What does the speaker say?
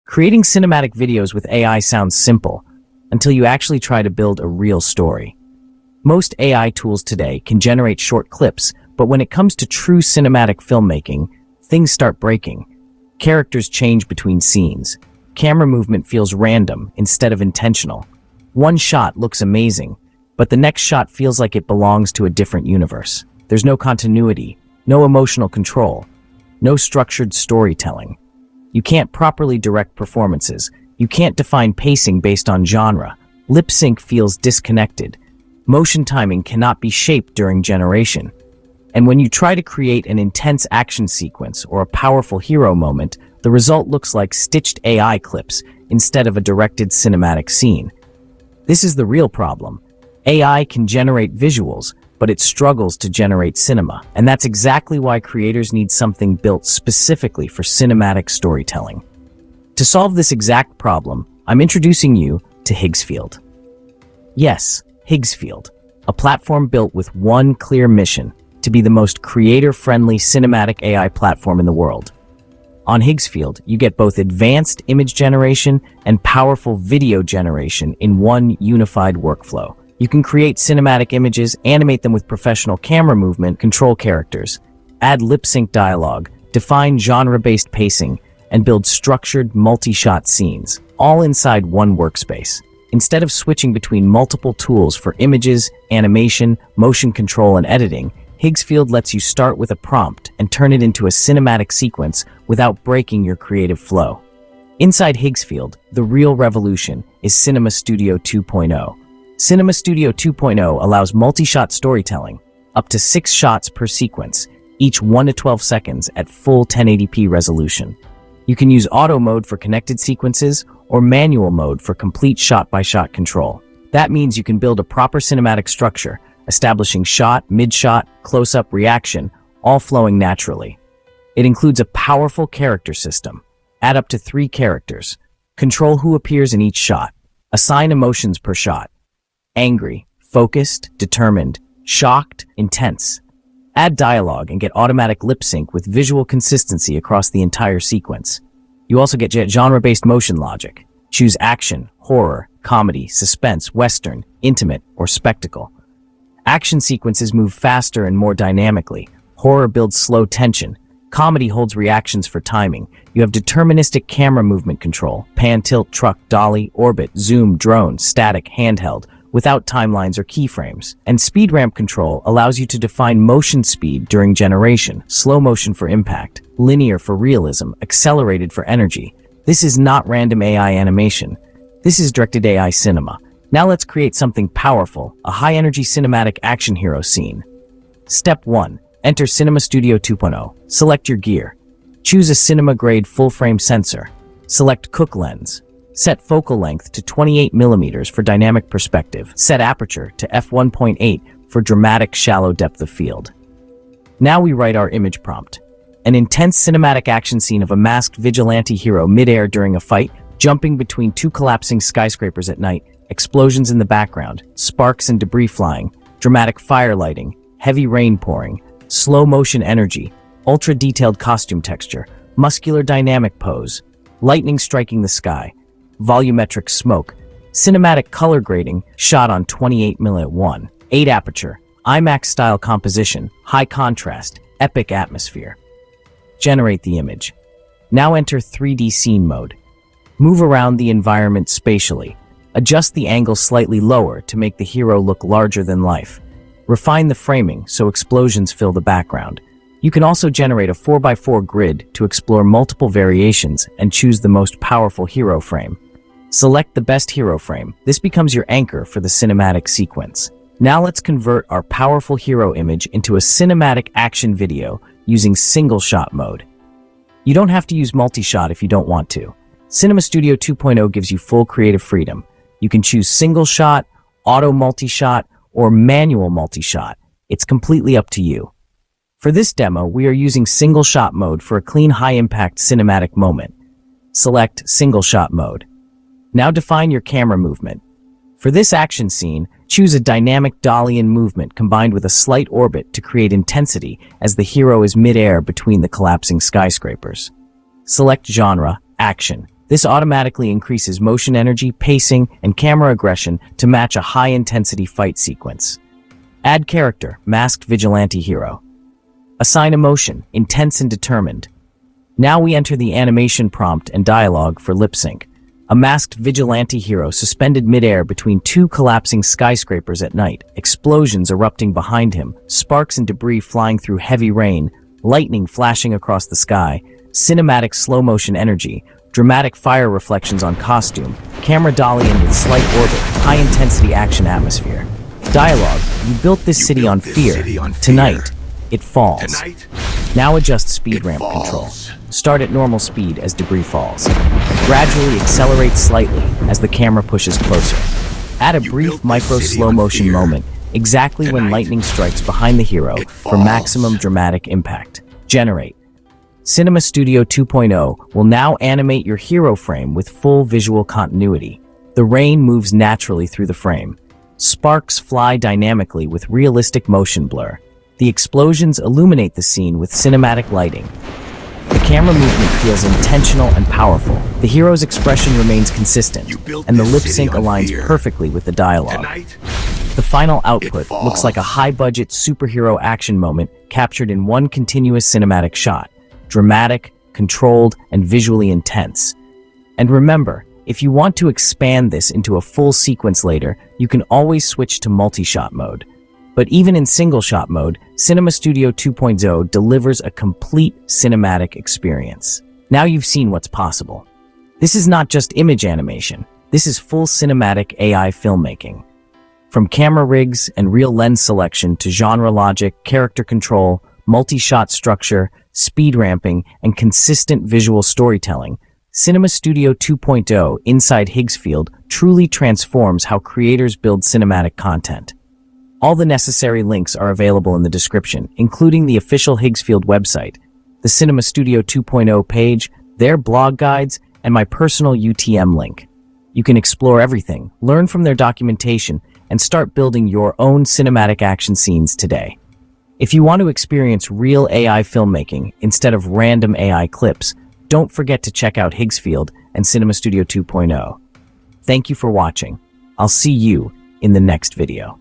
Creating cinematic videos with AI sounds simple until you actually try to build a real story. Most AI tools today can generate short clips, but when it comes to true cinematic filmmaking, things start breaking. Characters change between scenes. Camera movement feels random instead of intentional. One shot looks amazing, but the next shot feels like it belongs to a different universe. There's no continuity, no emotional control, no structured storytelling. You can't properly direct performances. You can't define pacing based on genre. Lip sync feels disconnected. Motion timing cannot be shaped during generation. And when you try to create an intense action sequence or a powerful hero moment, the result looks like stitched AI clips instead of a directed cinematic scene. This is the real problem. AI can generate visuals, but it struggles to generate cinema. And that's exactly why creators need something built specifically for cinematic storytelling. To solve this exact problem, I'm introducing you to Higgsfield. Yes, Higgsfield, a platform built with one clear mission: to be the most creator-friendly cinematic AI platform in the world. On Higgsfield, you get both advanced image generation and powerful video generation in one unified workflow. You can create cinematic images, animate them with professional camera movement, control characters, add lip-sync dialogue, define genre-based pacing, and build structured, multi-shot scenes, all inside one workspace. Instead of switching between multiple tools for images, animation, motion control, and editing, Higgsfield lets you start with a prompt and turn it into a cinematic sequence without breaking your creative flow. Inside Higgsfield, the real revolution is Cinema Studio 2.0. Cinema Studio 2.0 allows multi-shot storytelling, up to 6 shots per sequence, each 1 to 12 seconds at full 1080p resolution. You can use auto mode for connected sequences or manual mode for complete shot-by-shot control. That means you can build a proper cinematic structure, establishing shot, mid-shot, close-up, reaction, all flowing naturally. It includes a powerful character system. Add up to 3 characters. Control who appears in each shot. Assign emotions per shot: angry, focused, determined, shocked, intense. Add dialogue and get automatic lip sync with visual consistency across the entire sequence. You also get genre-based motion logic. Choose action, horror, comedy, suspense, western, intimate, or spectacle. Action sequences move faster and more dynamically. Horror builds slow tension. Comedy holds reactions for timing. You have deterministic camera movement control: pan, tilt, truck, dolly, orbit, zoom, drone, static, handheld, without timelines or keyframes. And speed ramp control allows you to define motion speed during generation: slow motion for impact, linear for realism, accelerated for energy. This is not random AI animation. This is directed AI cinema. Now let's create something powerful, a high-energy cinematic action hero scene. Step 1. Enter Cinema Studio 2.0. Select your gear. Choose a cinema-grade full-frame sensor. Select Cook lens. Set focal length to 28mm for dynamic perspective. Set aperture to f1.8 for dramatic shallow depth of field. Now we write our image prompt. An intense cinematic action scene of a masked vigilante hero mid-air during a fight, jumping between 2 collapsing skyscrapers at night, explosions in the background, sparks and debris flying, dramatic fire lighting, heavy rain pouring, slow motion energy, ultra-detailed costume texture, muscular dynamic pose, lightning striking the sky, volumetric smoke, cinematic color grading shot on 28mm at 1.8 aperture, IMAX-style composition, high contrast, epic atmosphere. Generate the image. Now enter 3D scene mode. Move around the environment spatially. Adjust the angle slightly lower to make the hero look larger than life. Refine the framing so explosions fill the background. You can also generate a 4x4 grid to explore multiple variations and choose the most powerful hero frame. Select the best hero frame. This becomes your anchor for the cinematic sequence. Now let's convert our powerful hero image into a cinematic action video using single shot mode. You don't have to use multi-shot if you don't want to. Cinema Studio 2.0 gives you full creative freedom. You can choose single shot, auto multi-shot, or manual multi-shot. It's completely up to you. For this demo, we are using single shot mode for a clean, high-impact cinematic moment. Select single shot mode. Now define your camera movement. For this action scene, choose a dynamic Dalian movement combined with a slight orbit to create intensity as the hero is mid-air between the collapsing skyscrapers. Select genre, action. This automatically increases motion energy, pacing, and camera aggression to match a high-intensity fight sequence. Add character, masked vigilante hero. Assign emotion, intense and determined. Now we enter the animation prompt and dialogue for lip sync. A masked vigilante hero suspended midair between two collapsing skyscrapers at night, explosions erupting behind him, sparks and debris flying through heavy rain, lightning flashing across the sky, cinematic slow-motion energy, dramatic fire reflections on costume, camera dollying with slight orbit, high-intensity action atmosphere. Dialogue, you built this city on fear. Tonight, it falls. Now adjust speed ramp control. Start at normal speed as debris falls. Gradually accelerate slightly as the camera pushes closer. Add a brief micro slow-motion moment, exactly when lightning strikes behind the hero for maximum dramatic impact. Generate. Cinema Studio 2.0 will now animate your hero frame with full visual continuity. The rain moves naturally through the frame. Sparks fly dynamically with realistic motion blur. The explosions illuminate the scene with cinematic lighting. The camera movement feels intentional and powerful. The hero's expression remains consistent, and the lip sync aligns perfectly with the dialogue. The final output looks like a high-budget superhero action moment captured in one continuous cinematic shot. Dramatic, controlled, and visually intense. And remember, if you want to expand this into a full sequence later, you can always switch to multi-shot mode. But even in single-shot mode, Cinema Studio 2.0 delivers a complete cinematic experience. Now you've seen what's possible. This is not just image animation. This is full cinematic AI filmmaking. From camera rigs and real lens selection to genre logic, character control, multi-shot structure, speed ramping, and consistent visual storytelling, Cinema Studio 2.0 inside Higgsfield truly transforms how creators build cinematic content. All the necessary links are available in the description, including the official Higgsfield website, the Cinema Studio 2.0 page, their blog guides, and my personal UTM link. You can explore everything, learn from their documentation, and start building your own cinematic action scenes today. If you want to experience real AI filmmaking instead of random AI clips, don't forget to check out Higgsfield and Cinema Studio 2.0. Thank you for watching. I'll see you in the next video.